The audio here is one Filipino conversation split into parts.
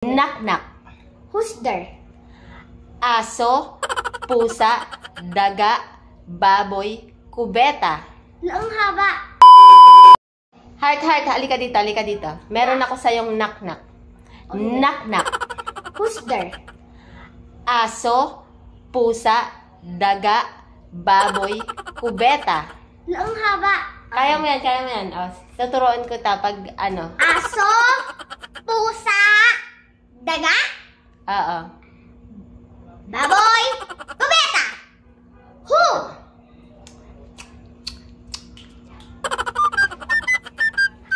Knock-knock. Who's there? Aso, pusa, daga, baboy, kubeta. Ang haba. Heart, halika dito, halika dito. Meron ako sa'yong knock-knock. Knock-knock. Who's there? Aso, pusa, daga, baboy, kubeta. Ang haba. Kaya mo yan, kaya mo yan. O, tuturuan ko ta pag ano. Aso, pusa, daga, Oo. baboy, kubeta. Who?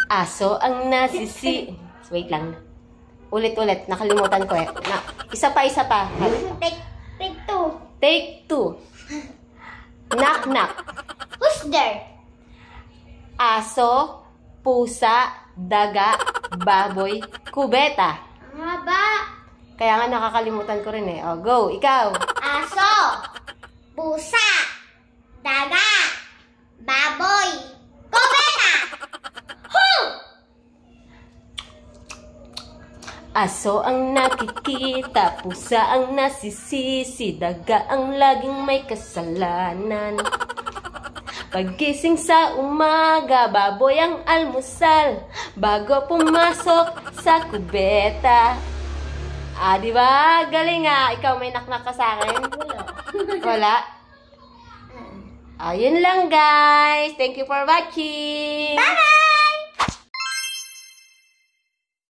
Aso ang nasisi... Wait lang. Ulit-ulit. Nakalimutan ko eh. Isa pa. Take two. Take two. Knock-knock. Who's there? Aso, pusa, daga, baboy, kubeta. Ang haba. Kaya nga nakakalimutan ko rin eh. O, go. Ikaw. Aso, pusa, daga, baboy, kubeta. Who? Aso ang nakikita, pusa ang nasisisi, daga ang laging may kasalanan. Paggising sa umaga, baboy ang almusal, bago pumasok sa kubeta. Ah, di ba? Galing nga. Ikaw may knock-knock ka sa akin? Wala? Ayun lang, guys. Thank you for watching. Bye-bye!